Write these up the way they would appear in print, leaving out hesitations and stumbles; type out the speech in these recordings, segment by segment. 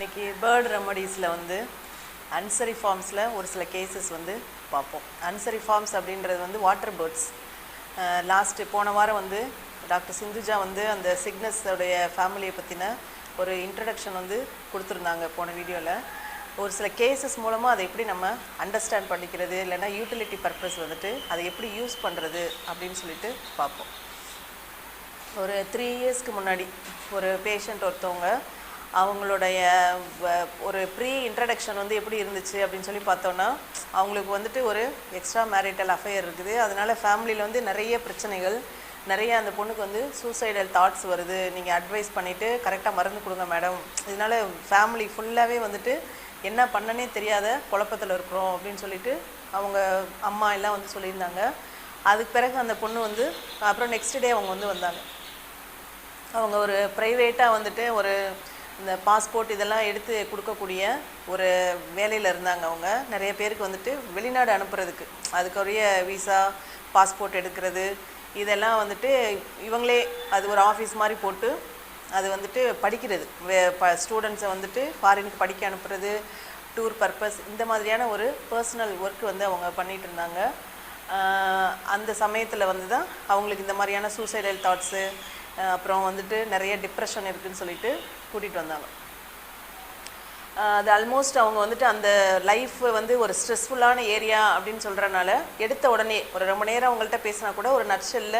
இன்னைக்கு பேர்ட் ரெமடிஸில் வந்து அன்சரிஃபார்ம்ஸில் ஒரு சில கேசஸ் வந்து பார்ப்போம். அன்சரிஃபார்ம்ஸ் அப்படின்றது வந்து வாட்டர் பேர்ட்ஸ். போன வாரம் வந்து டாக்டர் சிந்துஜா வந்து அந்த சிக்னஸோடைய ஃபேமிலியை பற்றின ஒரு இன்ட்ரடக்ஷன் வந்து கொடுத்துருந்தாங்க போன வீடியோவில். ஒரு சில கேசஸ் மூலமாக அதை எப்படி நம்ம அண்டர்ஸ்டாண்ட் பண்ணிக்கிறது, இல்லைன்னா யூட்டிலிட்டி பர்பஸ் வந்துட்டு அதை எப்படி யூஸ் பண்ணுறது அப்படின்னு சொல்லிட்டு பார்ப்போம். ஒரு 3 இயர்ஸ்க்கு முன்னாடி ஒரு பேஷண்ட் ஒருத்தவங்க அவங்களுடைய ஒரு ப்ரீ இன்ட்ரடக்ஷன் வந்து எப்படி இருந்துச்சு அப்படின்னு சொல்லி பார்த்தோன்னா, அவங்களுக்கு வந்துட்டு ஒரு எக்ஸ்ட்ரா மேரிட்டல் அஃபேர் இருக்குது. அதனால் ஃபேமிலியில் வந்து நிறைய பிரச்சனைகள், நிறைய அந்த பொண்ணுக்கு வந்து சூசைடல் தாட்ஸ் வருது. நீங்கள் அட்வைஸ் பண்ணிவிட்டு கரெக்டாக மருந்து கொடுங்க மேடம், இதனால் ஃபேமிலி ஃபுல்லாகவே வந்துட்டு என்ன பண்ணனே தெரியாத குழப்பத்தில் இருக்கிறோம் அப்படின்னு சொல்லிட்டு அவங்க அம்மா எல்லாம் வந்து சொல்லியிருந்தாங்க. அதுக்கு பிறகு அந்த பொண்ணு வந்து அப்புறம் நெக்ஸ்ட் டே அவங்க வந்து வந்தாங்க. அவங்க ஒரு ப்ரைவேட்டாக வந்துட்டு ஒரு இந்த பாஸ்போர்ட் இதெல்லாம் எடுத்து கொடுக்கக்கூடிய ஒரு வேலையில் இருந்தாங்க. அவங்க நிறைய பேருக்கு வந்துட்டு வெளிநாடு அனுப்புறதுக்கு அதுக்குரிய விசா, பாஸ்போர்ட் எடுக்கிறது இதெல்லாம் வந்துட்டு இவங்களே அது ஒரு ஆஃபீஸ் மாதிரி போட்டு அது வந்துட்டு படிக்கிறது, ஸ்டூடெண்ட்ஸை வந்துட்டு ஃபாரினுக்கு படிக்க அனுப்புறது, டூர் பர்பஸ், இந்த மாதிரியான ஒரு பர்சனல் ஒர்க் வந்து அவங்க பண்ணிகிட்டு இருந்தாங்க. அந்த சமயத்தில் வந்து தான் அவங்களுக்கு இந்த மாதிரியான சூசைடல் தாட்ஸு, அப்புறம் வந்துட்டு நிறைய டிப்ரெஷன் இருக்குதுன்னு சொல்லிட்டு கூட்டிகிட்டு வந்தாங்க. அது ஆல்மோஸ்ட் அவங்க வந்துட்டு அந்த லைஃப் வந்து ஒரு ஸ்ட்ரெஸ்ஃபுல்லான ஏரியா அப்படின்னு சொல்கிறனால எடுத்த உடனே ஒரு ரொம்ப நேரம் அவங்கள்ட்ட பேசினா கூட ஒரு நட்சலில்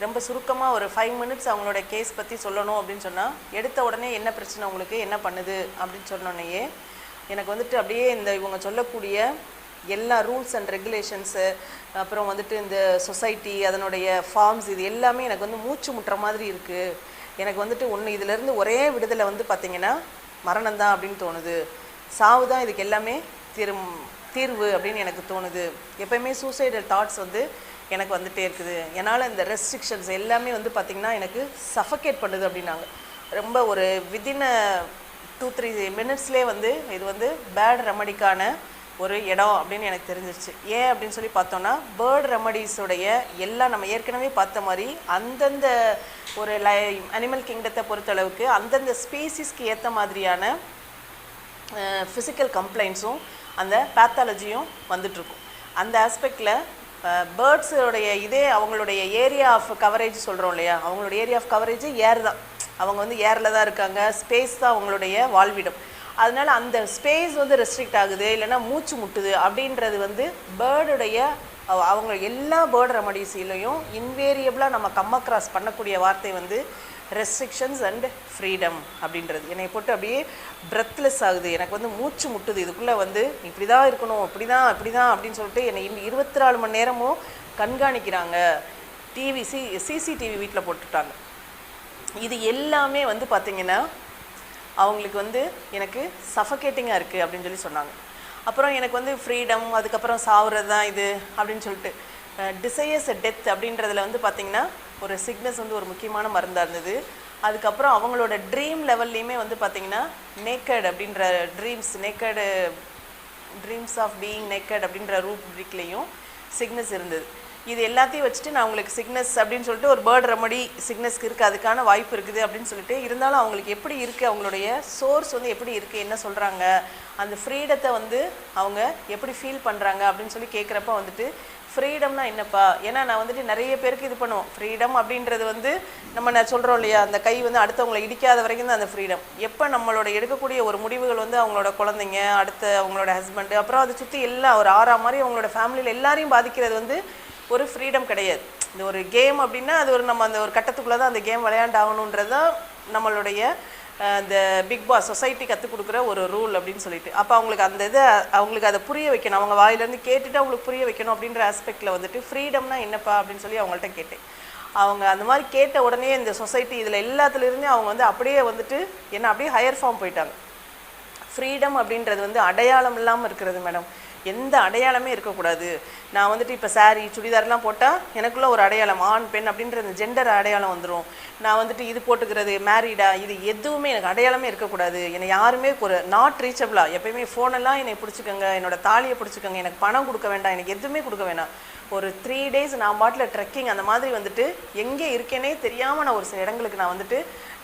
ரொம்ப சுருக்கமாக ஒரு 5 மினிட்ஸ் அவங்களோட கேஸ் பற்றி சொல்லணும் அப்படின்னு சொன்னால், எடுத்த உடனே என்ன பிரச்சனை உங்களுக்கு, என்ன பண்ணுது அப்படின்னு சொன்னோன்னையே எனக்கு வந்துட்டு அப்படியே இந்த இவங்க சொல்லக்கூடிய எல்லா ரூல்ஸ் அண்ட் ரெகுலேஷன்ஸு, அப்புறம் வந்துட்டு இந்த சொசைட்டி அதனுடைய ஃபார்ம்ஸ், இது எல்லாமே எனக்கு வந்து மூச்சு முட்டுற மாதிரி இருக்குது. எனக்கு வந்துட்டு ஒன்று இதிலேருந்து ஒரே விடுதலை வந்து பார்த்திங்கன்னா மரணம் தான் அப்படின்னு தோணுது, சாவு தான் இதுக்கு எல்லாமே தீர்வு அப்படின்னு எனக்கு தோணுது. எப்போயுமே சூசைடல் தாட்ஸ் வந்து எனக்கு வந்துகிட்டே இருக்குது. என்னால் இந்த ரெஸ்ட்ரிக்ஷன்ஸ் எல்லாமே வந்து பார்த்திங்கன்னா எனக்கு சஃபகேட் பண்ணுது அப்படின்னாங்க. ரொம்ப ஒரு வித்தின் 2-3 மினிட்ஸ்லேயே வந்து இது வந்து பேட் ரெமடிக்கான ஒரு இடம் அப்படின்னு எனக்கு தெரிஞ்சிருச்சு. ஏன் அப்படின்னு சொல்லி பார்த்தோன்னா, பேர்ட் ரெமடிஸோடைய எல்லாம் நம்ம ஏற்கனவே பார்த்த மாதிரி அந்தந்த ஒரு அனிமல் கிங்டத்தை பொறுத்தளவுக்கு அந்தந்த ஸ்பீசிஸ்க்கு ஏற்ற மாதிரியான ஃபிசிக்கல் கம்ப்ளைண்ட்ஸும் அந்த பேத்தாலஜியும் வந்துட்டுருக்கும். அந்த ஆஸ்பெக்டில் பேர்ட்ஸோடைய இதே அவங்களுடைய ஏரியா ஆஃப் கவரேஜ் சொல்கிறோம் இல்லையா, அவங்களோட ஏரியா ஆஃப் கவரேஜ் ஏர் தான். அவங்க வந்து ஏரில் தான் இருக்காங்க, ஸ்பேஸ் தான் அவங்களுடைய வாழ்விடம். அதனால் அந்த ஸ்பேஸ் வந்து ரெஸ்ட்ரிக்ட் ஆகுது, இல்லைன்னா மூச்சு முட்டுது அப்படின்றது வந்து பேர்டுடைய அவங்க எல்லா பேர்ட் ரெமடிஸிலையும் இன்வேரியபிளாக நம்ம அக்ராஸ் பண்ணக்கூடிய வார்த்தை வந்து ரெஸ்ட்ரிக்ஷன்ஸ் அண்ட் ஃப்ரீடம் அப்படின்றது. என்னை போட்டு அப்படியே பிரெத்லெஸ் ஆகுது, எனக்கு வந்து மூச்சு முட்டுது. இதுக்குள்ளே வந்து இப்படி தான் இருக்கணும், இப்படி தான் அப்படின்னு சொல்லிட்டு என்னை 24 மணி நேரமும் கண்காணிக்கிறாங்க. சிசிடிவி வீட்டில் போட்டுட்டாங்க. இது எல்லாமே வந்து பார்த்திங்கன்னா அவங்களுக்கு வந்து எனக்கு சஃபகேட்டிங்காக இருக்குது அப்படின்னு சொல்லி சொன்னாங்க. அப்புறம் எனக்கு வந்து ஃப்ரீடம், அதுக்கப்புறம் சாவுறது தான் இது அப்படின்னு சொல்லிட்டு டிசையர்ஸ் டெத் அப்படின்றதுல வந்து பார்த்திங்கன்னா ஒரு சிக்னஸ் வந்து ஒரு முக்கியமான மருந்தாக இருந்தது. அதுக்கப்புறம் அவங்களோட ட்ரீம் லெவல்லையுமே வந்து பார்த்திங்கன்னா நேக்கட் அப்படின்ற ட்ரீம்ஸ் ஆஃப் பீயிங் நேக்கட் அப்படின்ற ரூப்ரிக்லேயும் சிக்னஸ் இருந்தது. இது எல்லாத்தையும் வச்சுட்டு நான் உங்களுக்கு சிக்னஸ் அப்படின்னு சொல்லிட்டு ஒரு பேர்ட் ரெமடி சிக்னஸ்க்கு இருக்குது, அதுக்கான வாய்ப்பு இருக்குது அப்படின்னு சொல்லிட்டு, இருந்தாலும் அவங்களுக்கு எப்படி இருக்குது, அவங்களுடைய சோர்ஸ் வந்து எப்படி இருக்குது, என்ன சொல்கிறாங்க, அந்த ஃப்ரீடத்தை வந்து அவங்க எப்படி ஃபீல் பண்ணுறாங்க அப்படின்னு சொல்லி கேட்குறப்ப வந்துட்டு ஃப்ரீடம்னா என்னப்பா, ஏன்னா நான் வந்துட்டு நிறைய பேருக்கு இது பண்ணுவோம். ஃப்ரீடம் அப்படின்றது வந்து நான் சொல்கிறோம் இல்லையா, அந்த கை வந்து அடுத்தவங்களை இடிக்காத வரைக்கும் தான் அந்த ஃப்ரீடம். எப்போ நம்மளோட எடுக்கக்கூடிய ஒரு முடிவுகள் வந்து அவங்களோட குழந்தைங்க, அடுத்த அவங்களோட ஹஸ்பண்டு, அப்புறம் அதை சுற்றி எல்லாம் ஒரு ஆறா மாதிரி அவங்களோட ஃபேமிலியில் எல்லாரையும் பாதிக்கிறது வந்து ஒரு ஃப்ரீடம் கிடையாது. இந்த ஒரு கேம் அப்படின்னா அது ஒரு நம்ம அந்த ஒரு கட்டத்துக்குள்ளே தான் அந்த கேம் விளையாண்டாகணுன்றது தான் நம்மளுடைய இந்த பிக் பாஸ் சொசைட்டி கற்றுக் கொடுக்குற ஒரு ரூல் அப்படின்னு சொல்லிட்டு. அப்போ அவங்களுக்கு அந்த இதை அவங்களுக்கு அதை புரிய வைக்கணும், அவங்க வாயிலேருந்து கேட்டுட்டு அவங்களுக்கு புரிய வைக்கணும் அப்படின்ற ஆஸ்பெக்டில் வந்துட்டு ஃப்ரீடம்னா என்னப்பா அப்படின்னு சொல்லி அவங்கள்ட்ட கேட்டேன். அவங்க அந்த மாதிரி கேட்ட உடனே இந்த சொசைட்டி இதில் எல்லாத்துலேருந்தே அவங்க வந்து அப்படியே வந்துட்டு என்ன அப்படியே ஹையர் ஃபார்ம் போயிட்டாங்க. ஃப்ரீடம் அப்படின்றது வந்து அடையாளம் இல்லாமல் இருக்கிறது மேடம், எந்த அடையாளமே இருக்கக்கூடாது. நான் வந்துட்டு இப்போ சாரீ சுடிதார்லாம் போட்டால் எனக்குள்ளே ஒரு அடையாளம், ஆண் பெண் அப்படின்ற அந்த ஜெண்டர் அடையாளம் வந்துடும். நான் வந்துட்டு இது போட்டுக்கிறது மேரீடா, இது எதுவுமே எனக்கு அடையாளமே இருக்கக்கூடாது. என்னை யாருமே ஒரு நாட் ரீச்சபிளாக எப்போயுமே ஃபோனெல்லாம் என்னை பிடிச்சிக்கோங்க, என்னோடய தாலியை பிடிச்சிக்கோங்க, எனக்கு பணம் கொடுக்க வேண்டாம், எனக்கு எதுவுமே கொடுக்க வேண்டாம். ஒரு 3 days நான் பாட்டில் ட்ரெக்கிங் அந்த மாதிரி வந்துட்டு எங்கே இருக்கேனே தெரியாமல் நான் ஒரு சில இடங்களுக்கு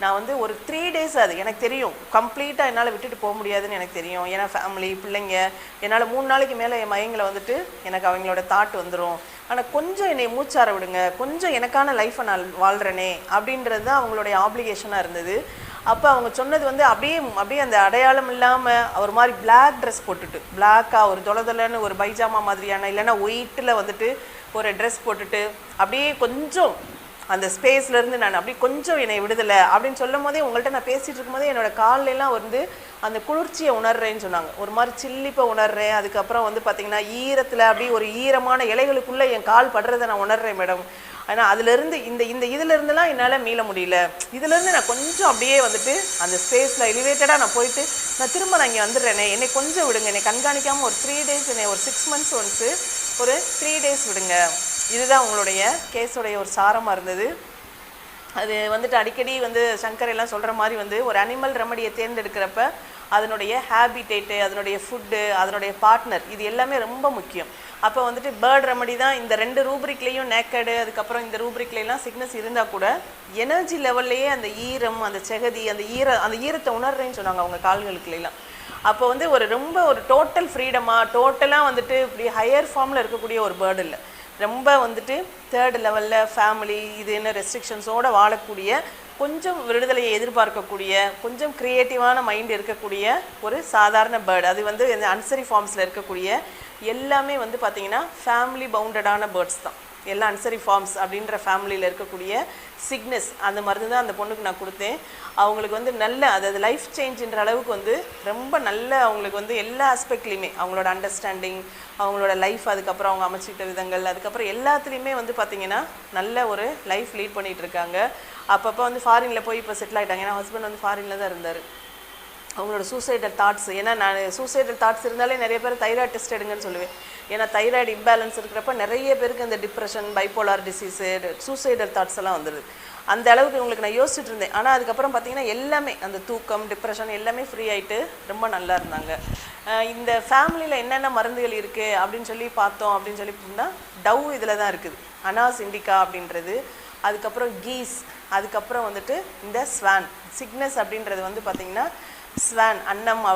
நான் வந்து ஒரு 3 days அது எனக்கு தெரியும் கம்ப்ளீட்டாக என்னால் விட்டுட்டு போக முடியாதுன்னு எனக்கு தெரியும். ஏன்னா ஃபேமிலி பிள்ளைங்க என்னால் 3 நாளைக்கு மேலே என் மையங்களை வந்துட்டு எனக்கு அவங்களோட தாட் வந்துடும். ஆனால் கொஞ்சம் என்னை மூச்சார விடுங்க, கொஞ்சம் எனக்கான லைஃப்பை நான் வாழ்கிறேனே அப்படின்றது தான் அவங்களுடைய ஆப்ளிகேஷனாக இருந்தது. அப்போ அவங்க சொன்னது வந்து அப்படியே அந்த அடையாளம் இல்லாமல் ஒரு மாதிரி பிளாக் ட்ரெஸ் போட்டுட்டு பிளாக்காக ஒரு தொலைன்னு ஒரு பைஜாமா மாதிரியான இல்லைன்னா ஒயிட்டில் வந்துட்டு ஒரு ட்ரெஸ் போட்டுட்டு அப்படியே கொஞ்சம் அந்த ஸ்பேஸ்லேருந்து நான் அப்படியே கொஞ்சம் என்னை விடுதலை அப்படின்னு சொல்லும் போதே உங்கள்கிட்ட நான் பேசிகிட்டு இருக்கும்போதே என்னோடய காலெல்லாம் வந்து அந்த குளிர்ச்சியை உணர்றேன்னு சொன்னாங்க. ஒரு மாதிரி சில்லிப்பை உணர்றேன். அதுக்கப்புறம் வந்து பார்த்திங்கன்னா ஈரத்தில் அப்படியே ஒரு ஈரமான இலைகளுக்குள்ளே என் கால் படுறதை நான் உணர்றேன் மேடம். ஆனால் அதுலேருந்து இந்த இதிலேருந்துலாம் என்னால் மீள முடியல. இதுலேருந்து நான் கொஞ்சம் அப்படியே வந்துட்டு அந்த ஸ்பேஸில் எலிவேட்டடாக நான் போயிட்டு நான் திரும்ப நான் இங்கே வந்துடுறேனே, என்னை கொஞ்சம் விடுங்க, என்னை கண்காணிக்காமல் ஒரு 3 days என்னை ஒரு 6 months ஒன்ஸு ஒரு 3 days விடுங்க. இதுதான் உங்களுடைய கேஸோடைய ஒரு சாரமாக இருந்தது. அது வந்துட்டு அடிக்கடி வந்து சங்கர் எல்லாம் சொல்கிற மாதிரி வந்து ஒரு அனிமல் ரெமடியை தேர்ந்தெடுக்கிறப்ப அதனுடைய ஹேபிடேட்டு, அதனுடைய ஃபுட்டு, அதனுடைய பார்ட்னர், இது எல்லாமே ரொம்ப முக்கியம். அப்போ வந்துட்டு பேர்ட் ரெமடி தான் இந்த 2 ரூப்ரிக்லேயும் நேக்கடு, அதுக்கப்புறம் இந்த ரூப்ரிக்லாம் சிக்னஸ் இருந்தால் கூட எனர்ஜி லெவல்லையே அந்த ஈரம், அந்த செகதி, அந்த ஈரத்தை உணர்றேன்னு சொன்னாங்க அவங்க கால்களுக்குலாம். அப்போ வந்து ரொம்ப ஒரு டோட்டல் ஃப்ரீடமாக டோட்டலாக வந்துட்டு இப்படி ஹையர் ஃபார்மில் இருக்கக்கூடிய ஒரு பேர்டு இல்லை, ரொம்ப வந்துட்டு 3rd லெவலில் ஃபேமிலி இது என்ன ரெஸ்ட்ரிக்ஷன்ஸோடு வாழக்கூடிய, கொஞ்சம் விடுதலையை எதிர்பார்க்கக்கூடிய, கொஞ்சம் க்ரியேட்டிவான மைண்ட் இருக்கக்கூடிய ஒரு சாதாரண பேர்டு. அது வந்து இந்த அன்சரி ஃபார்ம்ஸில் இருக்கக்கூடிய எல்லாமே வந்து பார்த்திங்கன்னா ஃபேமிலி பவுண்டடான பேர்ட்ஸ் தான். எல்லாம் அன்சரி ஃபார்ம்ஸ் அப்படின்ற ஃபேமிலியில் இருக்கக்கூடிய சிக்னஸ் அந்த மருந்து தான் அந்த பொண்ணுக்கு நான் கொடுத்தேன். அவங்களுக்கு வந்து நல்ல அதாவது லைஃப் சேஞ்சுன்ற அளவுக்கு வந்து ரொம்ப நல்ல அவங்களுக்கு வந்து எல்லா ஆஸ்பெக்ட்லேயுமே அவங்களோட அண்டர்ஸ்டாண்டிங், அவங்களோட லைஃப், அதுக்கப்புறம் அவங்க அமைச்சிக்கிட்ட விதங்கள், அதுக்கப்புறம் எல்லாத்துலேயுமே வந்து பார்த்திங்கன்னா நல்ல ஒரு லைஃப் லீட் பண்ணிகிட்டு இருக்காங்க. அப்பப்போ வந்து ஃபாரினில் போய் இப்போ செட்டில் ஆகிட்டாங்க. ஏன்னா ஹஸ்பண்ட் வந்து ஃபாரினில் தான் இருந்தார். அவங்களோட சூசைடல் தாட்ஸ், ஏன்னா நான் சூசைடல் தாட்ஸ் இருந்தாலே நிறைய பேர் தைராய்டு டெஸ்ட் எடுங்கன்னு சொல்லுவேன். ஏன்னா தைராய்டு இம்பேலன்ஸ் இருக்கிறப்ப நிறைய பேருக்கு இந்த depression, bipolar disease, suicidal thoughts எல்லாம் வந்துடுது. அந்த அளவுக்கு உங்களுக்கு நான் யோசிச்சுட்டு இருந்தேன். ஆனால் அதுக்கப்புறம் பார்த்திங்கன்னா எல்லாமே அந்த தூக்கம், டிப்ரெஷன் எல்லாமே ஃப்ரீ ஆகிட்டு ரொம்ப நல்லா இருந்தாங்க. இந்த ஃபேமிலியில் என்னென்ன மருந்துகள் இருக்குது அப்படின்னு சொல்லி பார்த்தோம் அப்படின்னு சொல்லி பார்த்தோம்னா டவ் இதில் தான் இருக்குது, அனாஸ் இண்டிகா அப்படின்றது, அதுக்கப்புறம் கீஸ், அதுக்கப்புறம் வந்துட்டு இந்த ஸ்வான் சிக்னஸ் அப்படின்றது வந்து பார்த்திங்கன்னா ஸ்வான்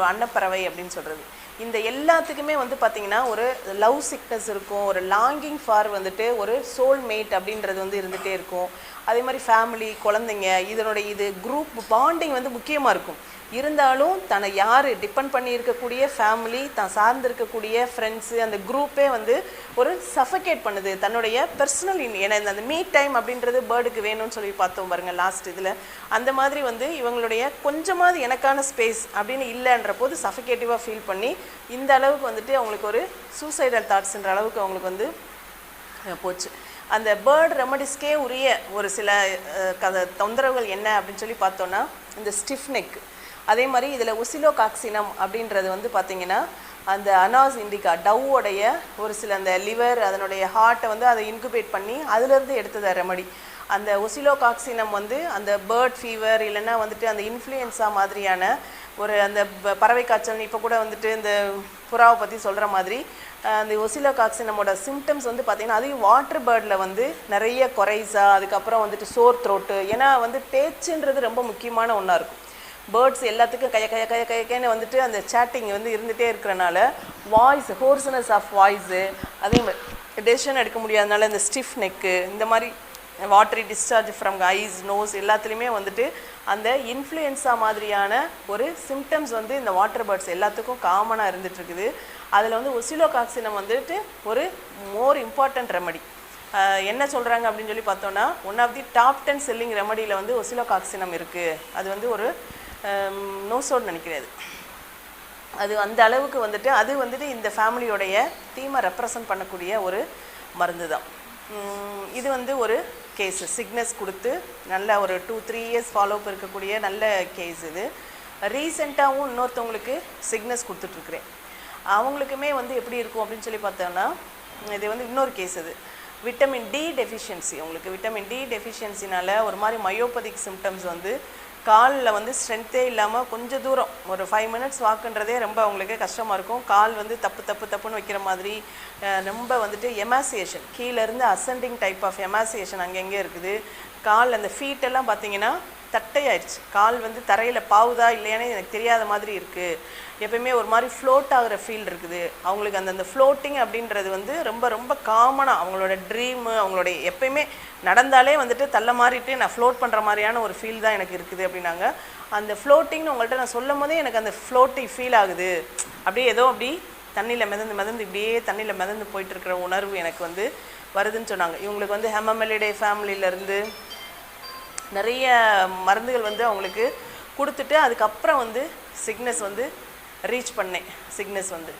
அன்னப்பறவை அப்படின்னு சொல்கிறது. இந்த எல்லாத்துக்குமே வந்து பார்த்திங்கன்னா ஒரு லவ் சிக்னஸ் இருக்கும், ஒரு லாங்கிங் ஃபார் வந்துட்டு ஒரு சோல்மேட் அப்படின்றது வந்து இருந்துகிட்டே இருக்கும். அதே மாதிரி ஃபேமிலி, குழந்தைங்க, இது குரூப் பாண்டிங் வந்து முக்கியமாக இருக்கும். இருந்தாலும் தன்னை யார் டிபெண்ட் பண்ணி இருக்கக்கூடிய ஃபேமிலி, தான் சார்ந்து இருக்கக்கூடிய ஃப்ரெண்ட்ஸு, அந்த குரூப்பே வந்து ஒரு சஃபகேட் பண்ணுது. தன்னுடைய பர்சனல் ஏன்னா அந்த மீட் டைம் அப்படின்றது பேர்டுக்கு வேணும்னு சொல்லி பார்த்தோம் பாருங்கள் லாஸ்ட் இதில். அந்த மாதிரி வந்து இவங்களுடைய கொஞ்சமாவது எனக்கான ஸ்பேஸ் அப்படின்னு இல்லைன்ற போது சஃபகேட்டிவாக ஃபீல் பண்ணி இந்த அளவுக்கு வந்துட்டு அவங்களுக்கு ஒரு சூசைடல் தாட்ஸ்ன்ற அளவுக்கு அவங்களுக்கு வந்து போச்சு. அந்த பேர்டு ரெமடிஸ்க்கே உரிய ஒரு சில தொந்தரவுகள் என்ன அப்படின்னு சொல்லி பார்த்தோன்னா இந்த ஸ்டிஃப் நெக், அதே மாதிரி இதில் ஒசிலோகாக்சினம் அப்படின்றது வந்து பார்த்திங்கன்னா அந்த அனாஸ் இண்டிகா டவ்வோடைய ஒரு சில அந்த லிவர், அதனுடைய ஹார்ட்டை வந்து அதை இன்குபேட் பண்ணி அதுலேருந்து எடுத்தது ரெமடி. அந்த ஒசிலோகாக்சினம் வந்து அந்த பேர்ட் ஃபீவர் இல்லைன்னா வந்துட்டு அந்த இன்ஃப்ளூயன்ஸா மாதிரியான ஒரு அந்த பறவை காய்ச்சல், இப்போ கூட வந்துட்டு இந்த புறாவை பற்றி சொல்கிற மாதிரி அந்த ஒசிலோகாக்சினமோட சிம்டம்ஸ் வந்து பார்த்திங்கன்னா அதையும் வாட்டர் பேர்டில் வந்து நிறைய கொரைஸா, அதுக்கப்புறம் வந்துட்டு சோர் த்ரோட்டு, ஏன்னா வந்து பேச்சுன்றது ரொம்ப முக்கியமான ஒன்றா இருக்கும். பேர்ட்ஸ் எல்லாத்துக்கும் கையன்னு வந்துட்டு அந்த சேட்டிங் வந்து இருந்துகிட்டே இருக்கிறனால வாய்ஸ், ஹோர்ஸ்னஸ் ஆஃப் வாய்ஸு, அதே மாதிரி டெசிஷன் எடுக்க முடியாதனால இந்த ஸ்டிஃப் நெக்கு, இந்த மாதிரி watery discharge from eyes, nose எல்லாத்துலேயுமே வந்துட்டு அந்த இன்ஃப்ளூயன்ஸா மாதிரியான ஒரு சிம்டம்ஸ் வந்து இந்த வாட்டர் பேர்ட்ஸ் எல்லாத்துக்கும் காமனாக இருந்துகிட்ருக்குது. அதில் வந்து ஒசிலோகாக்சினம் வந்துட்டு ஒரு மோர் இம்பார்ட்டண்ட் ரெமடி. என்ன சொல்கிறாங்க அப்படின்னு சொல்லி பார்த்தோன்னா one of the top 10 selling ரெமடியில் வந்து ஒசிலோகாக்சினம் இருக்குது. அது வந்து ஒரு நோசோடு நினைக்கிறது. அது அந்த அளவுக்கு வந்துட்டு அது வந்துட்டு இந்த ஃபேமிலியோடைய தீமை ரெப்ரசன்ட் பண்ணக்கூடிய ஒரு மருந்து தான். இது வந்து ஒரு கேஸு சிக்னஸ் கொடுத்து நல்ல ஒரு 2-3 years ஃபாலோஅப் இருக்கக்கூடிய நல்ல கேஸ். இது ரீசெண்டாகவும் இன்னொருத்தவங்களுக்கு சிக்னஸ் கொடுத்துட்ருக்குறேன். அவங்களுக்குமே வந்து எப்படி இருக்கும் அப்படின்னு சொல்லி பார்த்தோன்னா இது வந்து இன்னொரு கேஸ். இது விட்டமின் டி டெஃபிஷியன்சி. உங்களுக்கு விட்டமின் டி டெஃபிஷியன்சினால் ஒரு மாதிரி மயோபதிக் சிம்டம்ஸ் வந்து காலில் வந்து ஸ்ட்ரென்த்தே இல்லாமல் கொஞ்சம் தூரம் ஒரு 5 மினிட்ஸ் வாக்குன்றதே ரொம்ப அவங்களுக்கு கஷ்டமாக இருக்கும். கால் வந்து தப்புன்னு வைக்கிற மாதிரி ரொம்ப வந்துட்டு எமாசியேஷன், கீழேருந்து அசெண்டிங் டைப் ஆஃப் எமாசியேஷன் அங்கங்கே இருக்குது. கால் அந்த ஃபீட்டெல்லாம் பார்த்திங்கன்னா தட்டையாயிடுச்சு. கால் வந்து தரையில் பாவுதா இல்லையானே எனக்கு தெரியாத மாதிரி இருக்குது. எப்பயுமே ஒரு மாதிரி ஃப்ளோட் ஆகிற ஃபீல் இருக்குது அவங்களுக்கு. அந்த ஃப்ளோட்டிங் அப்படின்றது வந்து ரொம்ப ரொம்ப காமனாக அவங்களோட ட்ரீமு, அவங்களுடைய எப்பயுமே நடந்தாலே வந்துட்டு தள்ள மாறிட்டு நான் ஃப்ளோட் பண்ணுற மாதிரியான ஒரு ஃபீல் தான் எனக்கு இருக்குது அப்படின்னாங்க. அந்த ஃப்ளோட்டிங்னு உங்கள்கிட்ட நான் சொல்லும் போதே எனக்கு அந்த ஃப்ளோட்டிங் ஃபீல் ஆகுது. அப்படியே ஏதோ அப்படி தண்ணியில் மிதந்து இப்படியே தண்ணியில் மிதந்து போயிட்டுருக்கிற உணர்வு எனக்கு வந்து வருதுன்னு சொன்னாங்க. இவங்களுக்கு வந்து ஹெமமெலிடே ஃபேமிலியிலேருந்து நிறைய மருந்துகள் வந்து அவங்களுக்கு கொடுத்துட்டு அதுக்கப்புறம் வந்து சிக்னஸ் வந்து ரீச் பண்ணேன். சிக்னஸ் வந்து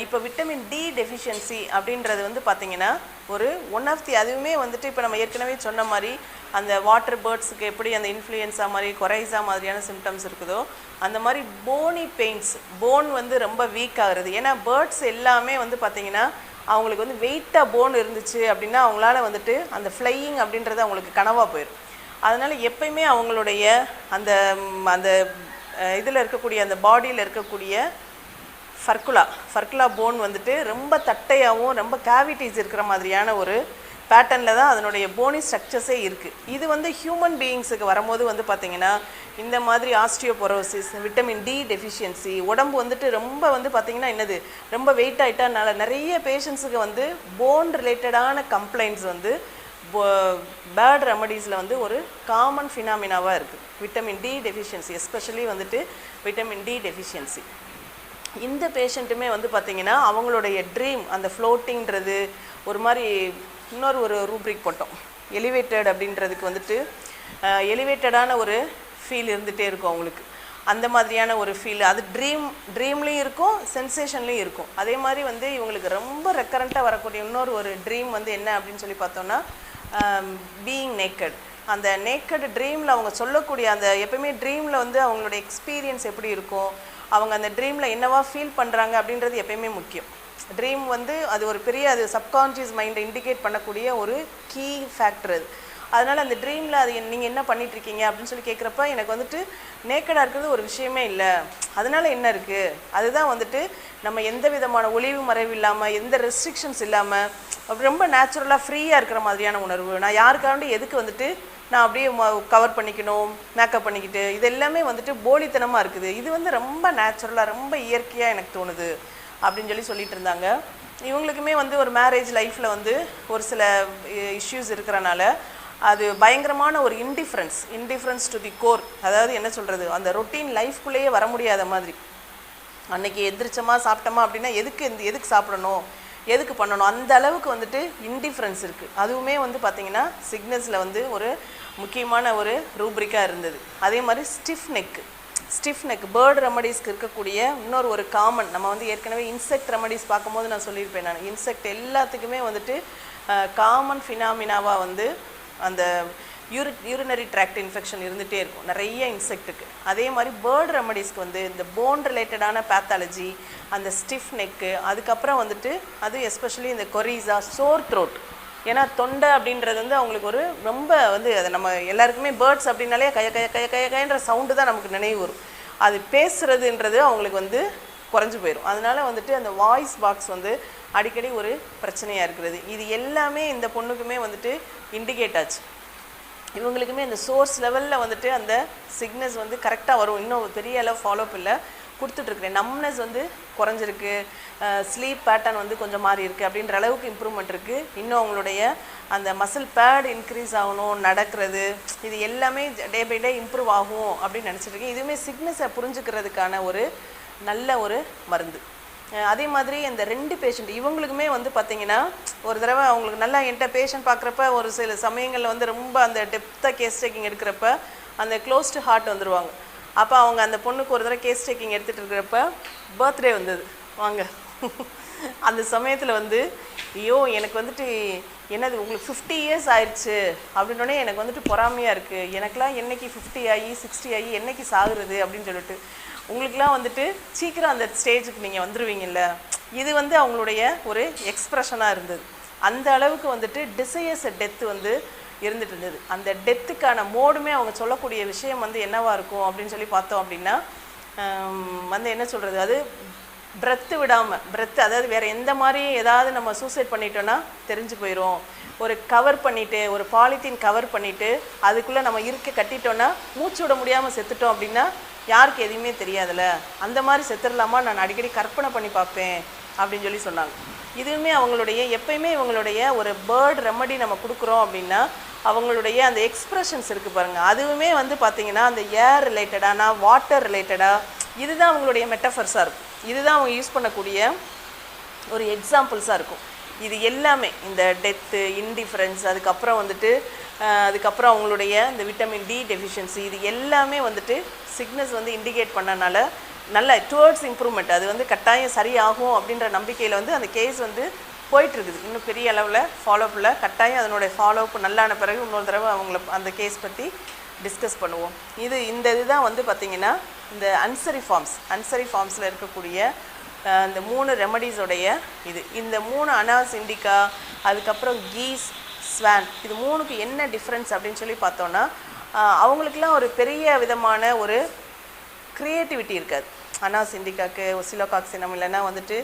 இப்போ விட்டமின் டி டெஃபிஷியன்சி அப்படின்றது வந்து பார்த்திங்கன்னா ஒரு ஒன் ஆஃப் தி, அதுவுமே வந்துட்டு இப்போ நம்ம ஏற்கனவே சொன்ன மாதிரி அந்த வாட்டர் பேர்ட்ஸுக்கு எப்படி அந்த இன்ஃப்ளூயன்ஸா மாதிரி கொரைஸா மாதிரியான சிம்டம்ஸ் இருக்குதோ அந்த மாதிரி போனி பெயின்ஸ், போன் வந்து ரொம்ப வீக் ஆகுறது. ஏன்னா பேர்ட்ஸ் எல்லாமே வந்து பார்த்திங்கன்னா அவங்களுக்கு வந்து வெயிட்டாக போன் இருந்துச்சு அப்படின்னா அவங்களால வந்துட்டு அந்த ஃப்ளையிங் அப்படின்றது அவங்களுக்கு கனவாக போயிடும். அதனால் எப்பயுமே அவங்களுடைய அந்த அந்த இதில் இருக்கக்கூடிய அந்த பாடியில் இருக்கக்கூடிய ஃபர்குலா போன் வந்துட்டு ரொம்ப தட்டையாகவும் ரொம்ப கேவிட்டிஸ் இருக்கிற மாதிரியான ஒரு பேட்டர்னில் தான் அதனுடைய போனி ஸ்ட்ரக்சர்ஸே இருக்குது. இது வந்து ஹியூமன் பீயிங்ஸுக்கு வரும்போது வந்து பார்த்திங்கன்னா இந்த மாதிரி ஆஸ்டியோபொரோசிஸ், விட்டமின் டி டெஃபிஷியன்சி, உடம்பு வந்துட்டு ரொம்ப வந்து பார்த்திங்கன்னா என்னது ரொம்ப வெயிட் ஆகிட்டானால நிறைய பேஷண்ட்ஸுக்கு வந்து போன் ரிலேட்டடான கம்ப்ளைண்ட்ஸ் வந்து பேட் ரெமடிஸில் வந்து ஒரு காமன் ஃபினாமினாவாக இருக்குது. விட்டமின் டி டெஃபிஷியன்சி, எஸ்பெஷலி வந்துட்டு விட்டமின் டி டெஃபிஷியன்சி. இந்த பேஷண்ட்டுமே வந்து பார்த்திங்கன்னா அவங்களுடைய ட்ரீம் அந்த ஃப்ளோட்டிங்கிறது ஒரு மாதிரி இன்னொரு ஒரு ரூப்ரிக் போட்டோம். எலிவேட்டட் அப்படின்றதுக்கு வந்துட்டு எலிவேட்டடான ஒரு ஃபீல் இருந்துகிட்டே இருக்கும் அவங்களுக்கு. அந்த மாதிரியான ஒரு ஃபீல் அது ட்ரீம்லேயும் இருக்கும், சென்சேஷன்லேயும் இருக்கும். அதே மாதிரி வந்து இவங்களுக்கு ரொம்ப ரெக்கரண்ட்டாக வரக்கூடிய இன்னொரு ஒரு ட்ரீம் வந்து என்ன அப்படின்னு சொல்லி பார்த்தோன்னா பீயிங் நேக்கட். அந்த நேக்கட் ட்ரீமில் அவங்க சொல்லக்கூடிய அந்த எப்பயுமே ட்ரீமில் வந்து அவங்களோட எக்ஸ்பீரியன்ஸ் எப்படி இருக்கும், அவங்க அந்த ட்ரீமில் என்னவா ஃபீல் பண்ணுறாங்க அப்படின்றது எப்பயுமே முக்கியம். ட்ரீம் வந்து அது ஒரு பெரிய அது சப்கான்ஷியஸ் மைண்டை இண்டிகேட் பண்ணக்கூடிய ஒரு கீ ஃபேக்டர் அது. அதனால் அந்த ட்ரீமில் அது நீங்கள் என்ன பண்ணிகிட்ருக்கீங்க அப்படின்னு சொல்லி கேட்குறப்ப எனக்கு வந்துட்டு நேக்கடாக இருக்கிறது ஒரு விஷயமே இல்லை, அதனால் என்ன இருக்குது, அதுதான் வந்துட்டு நம்ம எந்த விதமான ஒளிவு மறைவு இல்லாமல் எந்த ரெஸ்ட்ரிக்ஷன்ஸ் இல்லாமல் ரொம்ப நேச்சுரலாக ஃப்ரீயாக இருக்கிற மாதிரியான உணர்வு. நான் யாருக்காண்டி எதுக்கு வந்துட்டு நான் அப்படியே கவர் பண்ணிக்கணும், மேக்கப் பண்ணிக்கிட்டு, இது எல்லாமே வந்துட்டு போலித்தனமாக இருக்குது. இது வந்து ரொம்ப நேச்சுரலாக ரொம்ப இயற்கையாக எனக்கு தோணுது அப்படின்னு சொல்லிட்டு இருந்தாங்க. இவங்களுக்குமே வந்து ஒரு மேரேஜ் லைஃப்பில் வந்து ஒரு சில இஷ்யூஸ் இருக்கிறனால அது பயங்கரமான ஒரு இன்டிஃப்ரென்ஸ் டு தி கோர். அதாவது என்ன சொல்கிறது, அந்த ரொட்டீன் லைஃப்குள்ளேயே வர முடியாத மாதிரி. அன்றைக்கி எந்திரிச்சோமா சாப்பிட்டோமா அப்படின்னா எதுக்கு சாப்பிடணும், எதுக்கு பண்ணணும், அந்த அளவுக்கு வந்துட்டு இன்டிஃப்ரென்ஸ் இருக்குது. அதுவுமே வந்து பார்த்திங்கன்னா சிக்னஸில் வந்து ஒரு முக்கியமான ஒரு ரூப்ரிக்காக இருந்தது. அதே மாதிரி ஸ்டிஃப் நெக் பேர்டு ரெமடிஸ்க்கு இருக்கக்கூடிய இன்னொரு ஒரு காமன், நம்ம வந்து ஏற்கனவே இன்செக்ட் ரெமடிஸ் பார்க்கும்போது நான் சொல்லியிருப்பேன். நான் இன்செக்ட் எல்லாத்துக்குமே வந்துட்டு காமன் ஃபினாமினாவாக வந்து அந்த யூரினரி ட்ராக்ட் இன்ஃபெக்ஷன் இருந்துகிட்டே இருக்கும் நிறைய இன்செக்ட்டுக்கு. அதே மாதிரி பேர்டு ரெமடிஸ்க்கு வந்து இந்த போன் ரிலேட்டடான பேத்தாலஜி, அந்த ஸ்டிஃப் நெக்கு, அதுக்கப்புறம் வந்துட்டு அது எஸ்பெஷலி இந்த கொரீஸா, சோர் த்ரோட். ஏன்னா தொண்டை அப்படின்றது வந்து அவங்களுக்கு ஒரு ரொம்ப வந்து அதை நம்ம எல்லாருக்குமே பேர்ட்ஸ் அப்படின்னாலே கயன்ற சவுண்டு தான் நமக்கு நினைவு வரும். அது பேசுகிறதுன்றது அவங்களுக்கு வந்து குறைஞ்சி போயிடும். அதனால் வந்துட்டு அந்த வாய்ஸ் பாக்ஸ் வந்து அடிக்கடி ஒரு பிரச்சனையாக இருக்கிறது. இது எல்லாமே இந்த பொண்ணுக்குமே வந்துட்டு இண்டிகேட் ஆச்சு. இவங்களுக்குமே இந்த சோர்ஸ் லெவலில் வந்துட்டு அந்த சிக்னஸ் வந்து கரெக்டாக வரும். இன்னும் பெரிய அளவு ஃபாலோஅப் இல்லை கொடுத்துட்ருக்குறேன். நம்னஸ் வந்து குறைஞ்சிருக்கு, ஸ்லீப் பேட்டர்ன் வந்து கொஞ்சம் மாறி இருக்குது அப்படின்ற அளவுக்கு இம்ப்ரூவ்மெண்ட் இருக்குது. இன்னும் அவங்களுடைய அந்த மசில் பேட் இன்க்ரீஸ் ஆகணும், நடக்கிறது, இது எல்லாமே டே பை டே இம்ப்ரூவ் ஆகும் அப்படின்னு நினச்சிட்ருக்கேன். இதுவுமே சிக்னஸை புரிஞ்சுக்கிறதுக்கான ஒரு நல்ல ஒரு மருந்து. அதே மாதிரி இந்த 2 பேஷண்ட் இவங்களுக்குமே வந்து பார்த்திங்கன்னா ஒரு தடவை அவங்களுக்கு நல்லா என்கிட்ட பேஷண்ட் பார்க்குறப்ப ஒரு சில சமயங்களில் வந்து ரொம்ப அந்த டெப்த்தாக கேஸ் டேக்கிங் எடுக்கிறப்ப அந்த க்ளோஸ்டு ஹார்ட் வந்துடுவாங்க. அப்போ அவங்க அந்த பொண்ணுக்கு ஒரு தடவை கேஸ் டேக்கிங் எடுத்துகிட்டு இருக்கிறப்ப பர்த்டே வந்தது வாங்க. அந்த சமயத்தில் வந்து ஐயோ எனக்கு வந்துட்டு என்னது உங்களுக்கு 50 இயர்ஸ் ஆயிடுச்சு அப்படின்னோடனே எனக்கு வந்துட்டு பொறாமையாக இருக்குது, எனக்கெலாம் என்றைக்கு 50 ஆகி 60 ஆகி என்றைக்கு சாகுறது அப்படின்னு சொல்லிட்டு. உங்களுக்கெலாம் வந்துட்டு சீக்கிரம் அந்த ஸ்டேஜுக்கு நீங்கள் வந்துடுவீங்கல்ல, இது வந்து அவங்களுடைய ஒரு எக்ஸ்ப்ரெஷனாக இருந்தது. அந்த அளவுக்கு வந்துட்டு டிசையர்ஸ் டெத்து வந்து இருந்துட்டு இருந்தது. அந்த டெத்துக்கான மோடுமே அவங்க சொல்லக்கூடிய விஷயம் வந்து என்னவாக இருக்கும் அப்படின்னு சொல்லி பார்த்தோம் அப்படின்னா வந்து என்ன சொல்கிறது, அது பிரெத்து விடாமல், பிரெத்து அதாவது வேறு எந்த மாதிரி ஏதாவது நம்ம சூசைட் பண்ணிட்டோன்னா தெரிஞ்சு போயிடும். ஒரு கவர் பண்ணிவிட்டு, ஒரு பாலித்தீன் கவர் பண்ணிவிட்டு அதுக்குள்ளே நம்ம இருக்க கட்டிட்டோன்னா மூச்சு விட முடியாமல் செத்துட்டோம் அப்படின்னா யாருக்கு எதுவுமே தெரியாதுல்ல, அந்த மாதிரி செத்துடலாமா நான் அடிக்கடி கற்பனை பண்ணி பார்ப்பேன் அப்படின்னு சொல்லி சொன்னாங்க. இதுவுமே அவங்களுடைய எப்பயுமே இவங்களுடைய ஒரு பேர்ட் ரெமடி நம்ம கொடுக்குறோம் அப்படின்னா அவங்களுடைய அந்த எக்ஸ்ப்ரெஷன்ஸ் இருக்குது பாருங்கள், அதுவுமே வந்து பார்த்திங்கன்னா அந்த ஏர் ரிலேட்டடானா வாட்டர் ரிலேட்டடாக இதுதான் அவங்களுடைய மெட்டஃபர்ஸாக இருக்கும். இதுதான் அவங்க யூஸ் பண்ணக்கூடிய ஒரு எக்ஸாம்பிள்ஸாக இருக்கும். இது எல்லாமே இந்த டெத்து, இன்டிஃபரன்ஸ், அதுக்கப்புறம் வந்துட்டு அதுக்கப்புறம் அவங்களுடைய இந்த விட்டமின் டி டெஃபிஷியன்சி, இது எல்லாமே வந்துட்டு சிக்னஸ் வந்து இண்டிகேட் பண்ணனால நல்ல டுவர்ட்ஸ் இம்ப்ரூவ்மெண்ட், அது வந்து கட்டாயம் சரியாகும் அப்படின்ற நம்பிக்கையில் வந்து அந்த கேஸ் வந்து போயிட்டுருக்குது. இன்னும் பெரிய அளவில் ஃபாலோஅப்பில் கட்டாயம் அதனுடைய ஃபாலோஅப் நல்லான பிறகு இன்னொரு தடவை அவங்கள அந்த கேஸ் பற்றி டிஸ்கஸ் பண்ணுவோம். இந்த இதுதான் வந்து பார்த்திங்கன்னா இந்த அன்சரி ஃபார்ம்ஸில் இருக்கக்கூடிய இந்த 3 ரெமடிஸோடைய இந்த 3 அனாஸ் இண்டிகா, அதுக்கப்புறம் கீஸ், ஸ்வான், இது 3க்கு என்ன டிஃப்ரென்ஸ் அப்படின்னு சொல்லி பார்த்தோன்னா அவங்களுக்கெல்லாம் ஒரு பெரிய விதமான ஒரு க்ரியேட்டிவிட்டி இருக்காது. அனாஸ் இண்டிகாக்கு ஒசிலோகாக்சினம் இல்லைன்னா வந்துட்டு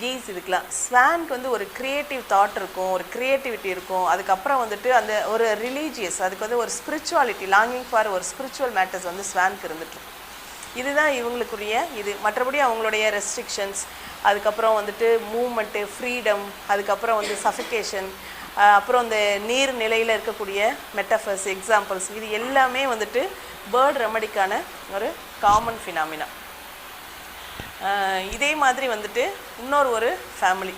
கீஸ், இதுக்கெலாம். ஸ்வானுக்கு வந்து ஒரு க்ரியேட்டிவ் தாட் இருக்கும், ஒரு க்ரியேட்டிவிட்டி இருக்கும். அதுக்கப்புறம் வந்துட்டு அந்த ஒரு ரிலீஜியஸ், அதுக்கு வந்து ஒரு ஸ்பிரிச்சுவாலிட்டி, லாங்கிங் ஃபார் ஒரு ஸ்பிரிச்சுவல் மேட்டர்ஸ் வந்து ஸ்வானுக்கு இருந்துட்டு. இதுதான் இவங்களுக்குரிய இது. மற்றபடி அவங்களுடைய ரெஸ்ட்ரிக்ஷன்ஸ், அதுக்கப்புறம் வந்துட்டு மூவ்மெண்ட்டு, ஃப்ரீடம், அதுக்கப்புறம் வந்து சஃபிகேஷன், அப்புறம் இந்த நீர் நிலையில் இருக்கக்கூடிய மெட்டஃபர்ஸ், எக்ஸாம்பிள்ஸ், இது எல்லாமே வந்துட்டு பேர்ட் ரெமடிக்கான ஒரு காமன் ஃபினாமினா. இதே மாதிரி வந்துட்டு இன்னொரு ஃபேமிலி